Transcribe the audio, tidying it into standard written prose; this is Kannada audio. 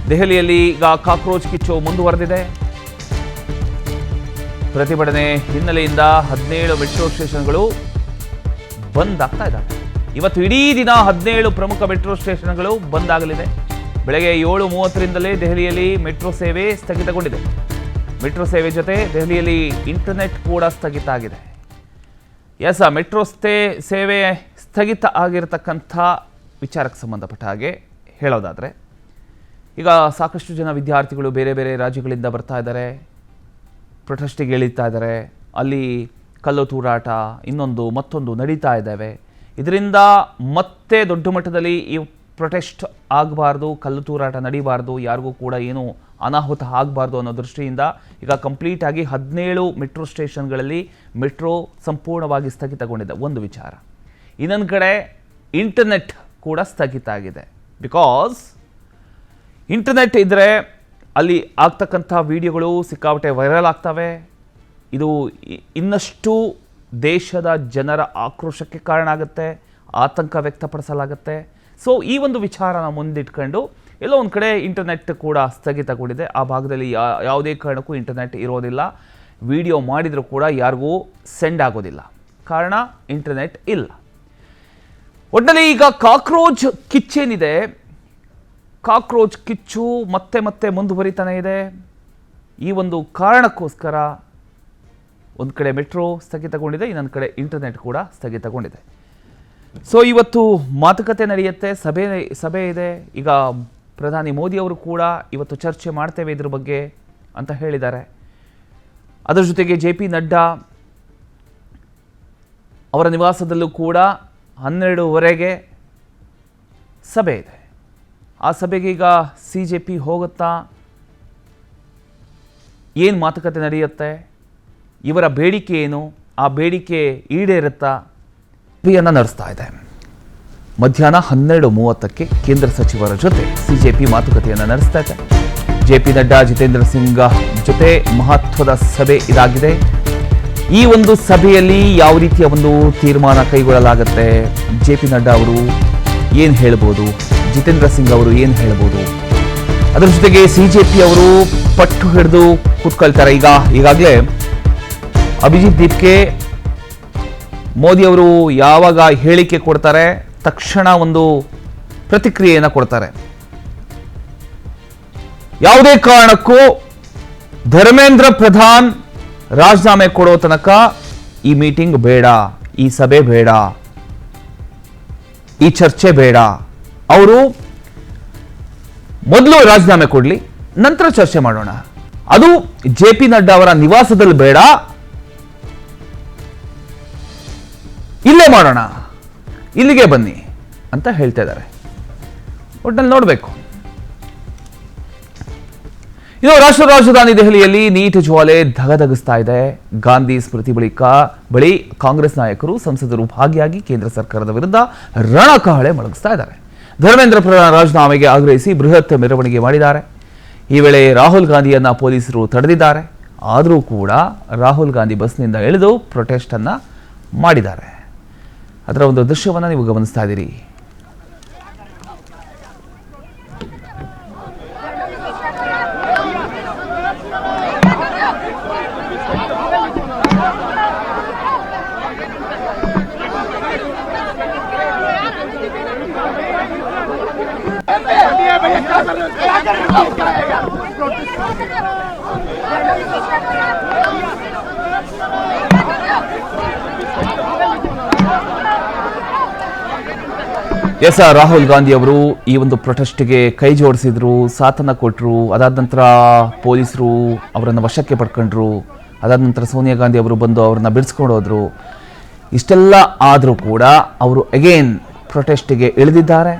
ದೆಹಲಿಯಲ್ಲಿ ಈಗ ಕಾಕ್ರೋಚ್ ಕಿಚ್ಚು ಮುಂದುವರೆದಿದೆ. ಪ್ರತಿಭಟನೆ ಹಿನ್ನೆಲೆಯಿಂದ 17 ಮೆಟ್ರೋ ಸ್ಟೇಷನ್ಗಳು ಬಂದ್ ಆಗ್ತಾ ಇದ್ದಾವೆ. ಇವತ್ತು ಇಡೀ ದಿನ 17 ಪ್ರಮುಖ ಮೆಟ್ರೋ ಸ್ಟೇಷನ್ಗಳು ಬಂದ್ ಆಗಲಿದೆ. ಬೆಳಗ್ಗೆ 7:30ರಿಂದಲೇ ದೆಹಲಿಯಲ್ಲಿ ಮೆಟ್ರೋ ಸೇವೆ ಸ್ಥಗಿತಗೊಂಡಿದೆ. ಮೆಟ್ರೋ ಸೇವೆ ಜೊತೆ ದೆಹಲಿಯಲ್ಲಿ ಇಂಟರ್ನೆಟ್ ಕೂಡ ಸ್ಥಗಿತ ಆಗಿದೆ. ಮೆಟ್ರೋ ಸೇವೆ ಸ್ಥಗಿತ ಆಗಿರತಕ್ಕಂಥ ವಿಚಾರಕ್ಕೆ ಸಂಬಂಧಪಟ್ಟ ಹಾಗೆ ಹೇಳೋದಾದರೆ, ಈಗ ಸಾಕಷ್ಟು ಜನ ವಿದ್ಯಾರ್ಥಿಗಳು ಬೇರೆ ಬೇರೆ ರಾಜ್ಯಗಳಿಂದ ಬರ್ತಾ ಇದ್ದಾರೆ, ಪ್ರೊಟೆಸ್ಟಿಗೆ ಇಳಿತಾ ಇದ್ದಾರೆ. ಅಲ್ಲಿ ಕಲ್ಲು ತೂರಾಟ ಮತ್ತೊಂದು ನಡೀತಾ ಇದ್ದಾವೆ. ಇದರಿಂದ ಮತ್ತೆ ದೊಡ್ಡ ಮಟ್ಟದಲ್ಲಿ ಈ ಪ್ರೊಟೆಸ್ಟ್ ಆಗಬಾರ್ದು, ಕಲ್ಲು ತೂರಾಟ ನಡೀಬಾರ್ದು, ಯಾರಿಗೂ ಕೂಡ ಏನು ಅನಾಹುತ ಆಗಬಾರ್ದು ಅನ್ನೋ ದೃಷ್ಟಿಯಿಂದ ಈಗ ಕಂಪ್ಲೀಟಾಗಿ 17 ಮೆಟ್ರೋ ಸ್ಟೇಷನ್ಗಳಲ್ಲಿ ಮೆಟ್ರೋ ಸಂಪೂರ್ಣವಾಗಿ ಸ್ಥಗಿತಗೊಂಡಿದೆ. ಒಂದು ವಿಚಾರ. ಇನ್ನೊಂದು ಕಡೆ ಇಂಟರ್ನೆಟ್ ಕೂಡ ಸ್ಥಗಿತ ಆಗಿದೆ. ಬಿಕಾಸ್ ಇಂಟರ್ನೆಟ್ ಇದ್ದರೆ ಅಲ್ಲಿ ಆಗ್ತಕ್ಕಂಥ ವಿಡಿಯೋಗಳು ಸಿಕ್ಕಾಪಟ್ಟೆ ವೈರಲ್ ಆಗ್ತವೆ. ಇದು ಇನ್ನಷ್ಟು ದೇಶದ ಜನರ ಆಕ್ರೋಶಕ್ಕೆ ಕಾರಣ ಆಗುತ್ತೆ, ಆತಂಕ ವ್ಯಕ್ತಪಡಿಸಲಾಗುತ್ತೆ. ಸೊ ಈ ಒಂದು ವಿಚಾರನ ಮುಂದಿಟ್ಕೊಂಡು ಎಲ್ಲೋ ಒಂದು ಕಡೆ ಇಂಟರ್ನೆಟ್ ಕೂಡ ಸ್ಥಗಿತಗೊಂಡಿದೆ. ಆ ಭಾಗದಲ್ಲಿ ಯಾವುದೇ ಕಾರಣಕ್ಕೂ ಇಂಟರ್ನೆಟ್ ಇರೋದಿಲ್ಲ. ವಿಡಿಯೋ ಮಾಡಿದರೂ ಕೂಡ ಯಾರಿಗೂ ಸೆಂಡ್ ಆಗೋದಿಲ್ಲ, ಕಾರಣ ಇಂಟರ್ನೆಟ್ ಇಲ್ಲ. ಒಟ್ಟಿನಲ್ಲಿ ಈಗ ಕಾಕ್ರೋಚ್ ಕಿಚ್ಚೇನಿದೆ, ಕಾಕ್ರೋಚ್ ಕಿಚ್ಚು ಮತ್ತೆ ಮುಂದುವರಿತಾನೆ ಇದೆ. ಈ ಒಂದು ಕಾರಣಕ್ಕೋಸ್ಕರ ಒಂದು ಕಡೆ ಮೆಟ್ರೋ ಸ್ಥಗಿತಗೊಂಡಿದೆ, ಇನ್ನೊಂದು ಕಡೆ ಇಂಟರ್ನೆಟ್ ಕೂಡ ಸ್ಥಗಿತಗೊಂಡಿದೆ. ಸೊ ಇವತ್ತು ಮಾತುಕತೆ ನಡೆಯುತ್ತೆ, ಸಭೆ ಇದೆ. ಈಗ ಪ್ರಧಾನಿ ಮೋದಿ ಅವರು ಕೂಡ ಇವತ್ತು ಚರ್ಚೆ ಮಾಡ್ತೇವೆ ಇದ್ರ ಬಗ್ಗೆ ಅಂತ ಹೇಳಿದ್ದಾರೆ. ಅದರ ಜೊತೆಗೆ JP ನಡ್ಡಾ ಅವರ ನಿವಾಸದಲ್ಲೂ ಕೂಡ 12:30ಗೆ ಸಭೆ ಇದೆ. ಆ ಸಭೆಗೆ ಈಗ CJP ಹೋಗುತ್ತಾ, ಏನು ಮಾತುಕತೆ ನಡೆಯುತ್ತೆ, ಇವರ ಬೇಡಿಕೆ ಏನು, ಆ ಬೇಡಿಕೆ ಈಡೇರುತ್ತಾ ಸಭೆಯನ್ನು ನಡೆಸ್ತಾ ಇದೆ. ಮಧ್ಯಾಹ್ನ 12:30ಕ್ಕೆ ಕೇಂದ್ರ ಸಚಿವರ ಜೊತೆ CJP ಮಾತುಕತೆಯನ್ನು ನಡೆಸ್ತಾ ಇದೆ. JP ನಡ್ಡಾ, ಜಿತೇಂದ್ರ ಸಿಂಗ್ ಜೊತೆ ಮಹತ್ವದ ಸಭೆ ಇದಾಗಿದೆ. ಈ ಒಂದು ಸಭೆಯಲ್ಲಿ ಯಾವ ರೀತಿಯ ಒಂದು ತೀರ್ಮಾನ ಕೈಗೊಳ್ಳಲಾಗುತ್ತೆ, JP ನಡ್ಡಾ ಅವರು ಏನು ಹೇಳ್ಬೋದು, ಜಿತೇಂದ್ರ ಸಿಂಗ್ ಅವರು ಏನು ಹೇಳ್ಬೋದು, ಅದರ ಜೊತೆಗೆ CJP ಅವರು ಪಟ್ಟು ಹಿಡಿದು ಕೂತ್ಕೊಳ್ತಾರೆ. ಈಗಾಗಲೇ ಅಭಿಜಿತ್ ದೀಪ್ಗೆ ಮೋದಿ ಅವರು ಯಾವಾಗ ಹೇಳಿಕೆ ಕೊಡ್ತಾರೆ ತಕ್ಷಣ ಒಂದು ಪ್ರತಿಕ್ರಿಯೆಯನ್ನು ಕೊಡ್ತಾರೆ. ಯಾವುದೇ ಕಾರಣಕ್ಕೂ ಧರ್ಮೇಂದ್ರ ಪ್ರಧಾನ್ ರಾಜೀನಾಮೆ ಕೊಡೋ ತನಕ ಈ ಮೀಟಿಂಗ್ ಬೇಡ, ಈ ಸಭೆ ಬೇಡ, ಈ ಚರ್ಚೆ ಬೇಡ. ಅವರು ಮೊದಲು ರಾಜೀನಾಮೆ ಕೊಡಲಿ, ನಂತರ ಚರ್ಚೆ ಮಾಡೋಣ. ಅದು JP ನಡ್ಡಾ ಅವರ ನಿವಾಸದಲ್ಲಿ ಬೇಡ, ಇಲ್ಲೇ ಮಾಡೋಣ, ಇಲ್ಲಿಗೆ ಬನ್ನಿ ಅಂತ ಹೇಳ್ತಾ ಇದ್ದಾರೆ. ಒಟ್ಟಿನಲ್ಲಿ ನೋಡಬೇಕು. ಇದು ರಾಷ್ಟ್ರ ರಾಜಧಾನಿ ದೆಹಲಿಯಲ್ಲಿ ನೀಟ್ ಜ್ವಾಲೆ ಧಗಧಗಿಸ್ತಾ ಇದೆ. ಗಾಂಧಿ ಸ್ಮೃತಿ ಬಳಿ ಕಾಂಗ್ರೆಸ್ ನಾಯಕರು, ಸಂಸದರು ಭಾಗಿಯಾಗಿ ಕೇಂದ್ರ ಸರ್ಕಾರದ ವಿರುದ್ಧ ರಣಕಹಳೆ ಮೊಳಗಿಸ್ತಾ ಇದ್ದಾರೆ. ಧರ್ಮೇಂದ್ರ ಪ್ರಧಾನ್ ರಾಜೀನಾಮೆಗೆ ಆಗ್ರಹಿಸಿ ಬೃಹತ್ ಮೆರವಣಿಗೆ ಮಾಡಿದ್ದಾರೆ. ಈ ವೇಳೆ ರಾಹುಲ್ ಗಾಂಧಿಯನ್ನ ಪೊಲೀಸರು ತಡೆದಿದ್ದಾರೆ. ಆದರೂ ಕೂಡ ರಾಹುಲ್ ಗಾಂಧಿ ಬಸ್ನಿಂದ ಇಳಿದು ಪ್ರೊಟೆಸ್ಟ್ ಅನ್ನ ಮಾಡಿದ್ದಾರೆ. ಅದರ ಒಂದು ದೃಶ್ಯವನ್ನು ನೀವು ಗಮನಿಸ್ತಾ ಇದ್ದೀರಿ. ರಾಹುಲ್ ಗಾಂಧಿ ಅವರು ಈ ಒಂದು ಪ್ರೊಟೆಸ್ಟ್ಗೆ ಕೈ ಜೋಡಿಸಿದ್ರು, ಸಾಥನ್ನ ಕೊಟ್ಟರು. ಅದಾದ ನಂತರ ಪೊಲೀಸರು ಅವರನ್ನು ವಶಕ್ಕೆ ಪಡ್ಕೊಂಡ್ರು. ಅದಾದ ನಂತರ ಸೋನಿಯಾ ಗಾಂಧಿ ಅವರು ಬಂದು ಅವ್ರನ್ನ ಬಿಡಿಸ್ಕೊಂಡು ಹೋದ್ರು. ಇಷ್ಟೆಲ್ಲ ಆದರೂ ಕೂಡ ಅವರು ಅಗೇನ್ ಪ್ರೊಟೆಸ್ಟ್ಗೆ ಇಳಿದಿದ್ದಾರೆ.